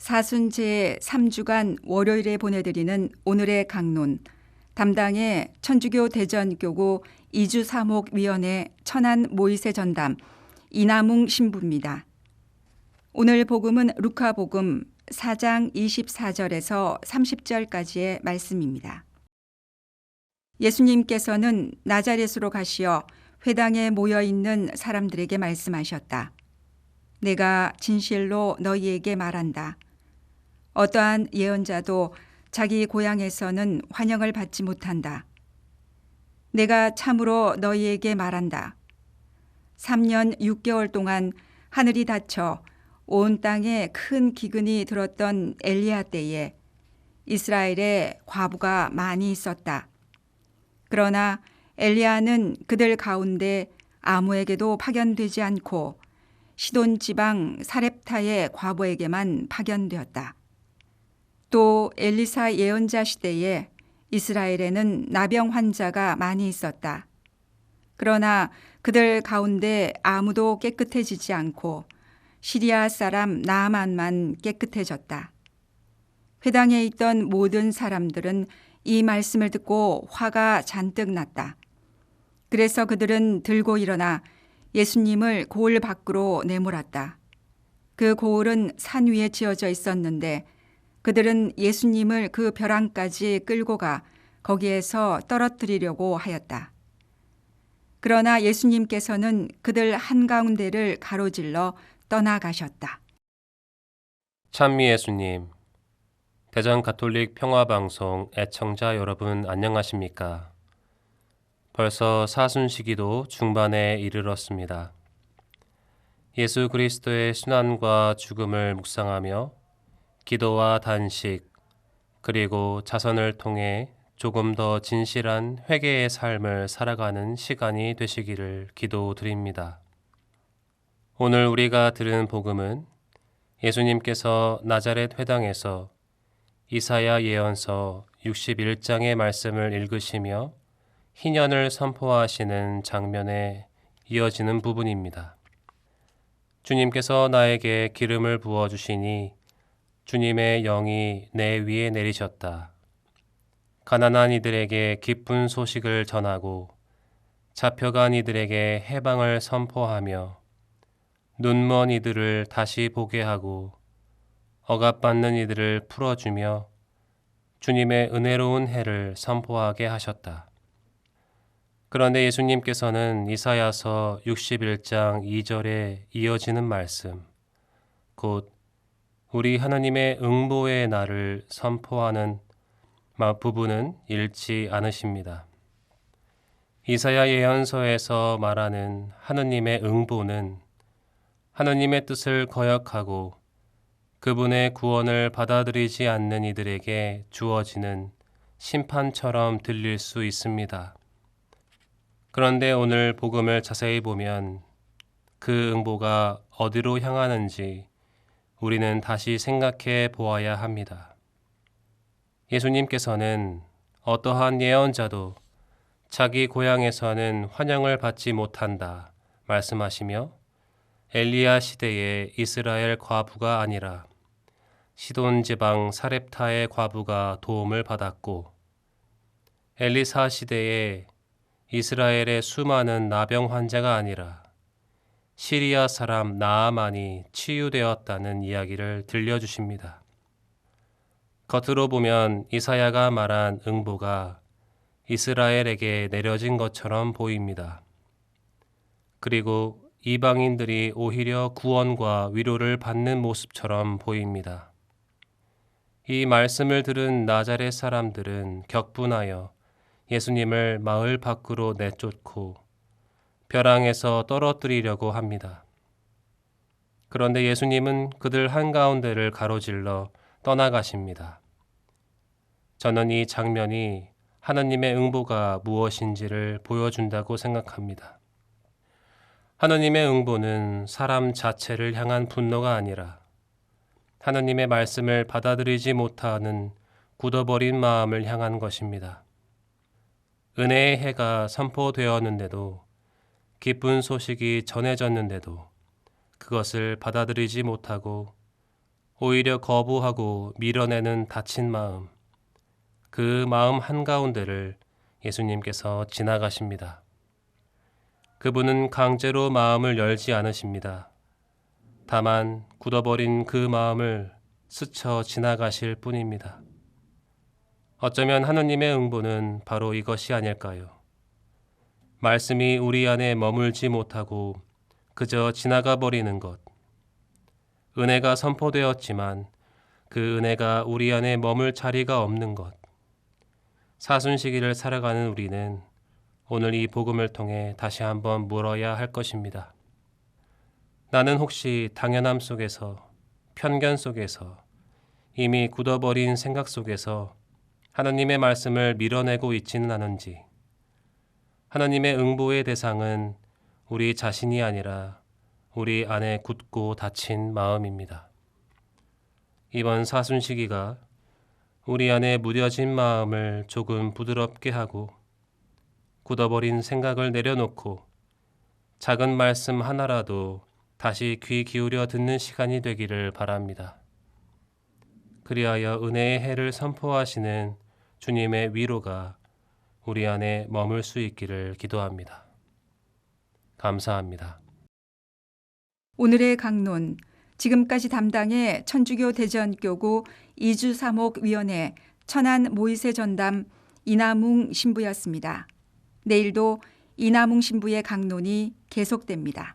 사순 제3주간 월요일에 보내드리는 오늘의 강론, 담당의 천주교 대전교구 이주사목위원회 천안 모이세 전담 이남웅 신부입니다. 오늘 복음은 루카복음 4장 24절에서 30절까지의 말씀입니다. 예수님께서는 나자렛으로 가시어 회당에 모여있는 사람들에게 말씀하셨다. 내가 진실로 너희에게 말한다. 어떠한 예언자도 자기 고향에서는 환영을 받지 못한다. 내가 참으로 너희에게 말한다. 3년 6개월 동안 하늘이 닫혀 온 땅에 큰 기근이 들었던 엘리야 때에 이스라엘에 과부가 많이 있었다. 그러나 엘리야는 그들 가운데 아무에게도 파견되지 않고 시돈 지방 사렙타의 과부에게만 파견되었다. 또 엘리사 예언자 시대에 이스라엘에는 나병 환자가 많이 있었다. 그러나 그들 가운데 아무도 깨끗해지지 않고 시리아 사람 나아만만 깨끗해졌다. 회당에 있던 모든 사람들은 이 말씀을 듣고 화가 잔뜩 났다. 그래서 그들은 들고 일어나 예수님을 고을 밖으로 내몰았다. 그 고을은 산 위에 지어져 있었는데 그들은 예수님을 그 벼랑까지 끌고 가 거기에서 떨어뜨리려고 하였다. 그러나 예수님께서는 그들 한가운데를 가로질러 떠나가셨다. 찬미 예수님, 대전 가톨릭 평화방송 애청자 여러분 안녕하십니까? 벌써 사순 시기도 중반에 이르렀습니다. 예수 그리스도의 순환과 죽음을 묵상하며 기도와 단식, 그리고 자선을 통해 조금 더 진실한 회개의 삶을 살아가는 시간이 되시기를 기도드립니다. 오늘 우리가 들은 복음은 예수님께서 나자렛 회당에서 이사야 예언서 61장의 말씀을 읽으시며 희년을 선포하시는 장면에 이어지는 부분입니다. 주님께서 나에게 기름을 부어주시니 주님의 영이 내 위에 내리셨다. 가난한 이들에게 기쁜 소식을 전하고 잡혀간 이들에게 해방을 선포하며 눈먼 이들을 다시 보게 하고 억압받는 이들을 풀어주며 주님의 은혜로운 해를 선포하게 하셨다. 그런데 예수님께서는 이사야서 61장 2절에 이어지는 말씀, 곧 우리 하나님의 응보의 날을 선포하는 부분은 읽지 않으십니다. 이사야 예언서에서 말하는 하느님의 응보는 하느님의 뜻을 거역하고 그분의 구원을 받아들이지 않는 이들에게 주어지는 심판처럼 들릴 수 있습니다. 그런데 오늘 복음을 자세히 보면 그 응보가 어디로 향하는지 우리는 다시 생각해 보아야 합니다. 예수님께서는 어떠한 예언자도 자기 고향에서는 환영을 받지 못한다 말씀하시며 엘리야 시대의 이스라엘 과부가 아니라 시돈 지방 사렙타의 과부가 도움을 받았고 엘리사 시대에 이스라엘의 수많은 나병 환자가 아니라 시리아 사람 나아만이 치유되었다는 이야기를 들려주십니다. 겉으로 보면 이사야가 말한 응보가 이스라엘에게 내려진 것처럼 보입니다. 그리고 이방인들이 오히려 구원과 위로를 받는 모습처럼 보입니다. 이 말씀을 들은 나자렛 사람들은 격분하여 예수님을 마을 밖으로 내쫓고 벼랑에서 떨어뜨리려고 합니다. 그런데 예수님은 그들 한가운데를 가로질러 떠나가십니다. 저는 이 장면이 하나님의 응보가 무엇인지를 보여준다고 생각합니다. 하나님의 응보는 사람 자체를 향한 분노가 아니라 하나님의 말씀을 받아들이지 못하는 굳어버린 마음을 향한 것입니다. 은혜의 해가 선포되었는데도 기쁜 소식이 전해졌는데도 그것을 받아들이지 못하고 오히려 거부하고 밀어내는 다친 마음, 그 마음 한가운데를 예수님께서 지나가십니다. 그분은 강제로 마음을 열지 않으십니다. 다만 굳어버린 그 마음을 스쳐 지나가실 뿐입니다. 어쩌면 하느님의 응보는 바로 이것이 아닐까요? 말씀이 우리 안에 머물지 못하고 그저 지나가 버리는 것. 은혜가 선포되었지만 그 은혜가 우리 안에 머물 자리가 없는 것. 사순시기를 살아가는 우리는 오늘 이 복음을 통해 다시 한번 물어야 할 것입니다. 나는 혹시 당연함 속에서, 편견 속에서, 이미 굳어버린 생각 속에서 하나님의 말씀을 밀어내고 있지는 않은지, 하나님의 응보의 대상은 우리 자신이 아니라 우리 안에 굳고 닫힌 마음입니다. 이번 사순시기가 우리 안에 무뎌진 마음을 조금 부드럽게 하고 굳어버린 생각을 내려놓고 작은 말씀 하나라도 다시 귀 기울여 듣는 시간이 되기를 바랍니다. 그리하여 은혜의 해를 선포하시는 주님의 위로가 우리 안에 머물 수 있기를 기도합니다. 감사합니다. 오늘의 강론, 지금까지 담당의 천주교 대전교구 이주사목위원회 천안 모이세 전담 이남웅 신부였습니다. 내일도 이남웅 신부의 강론이 계속됩니다.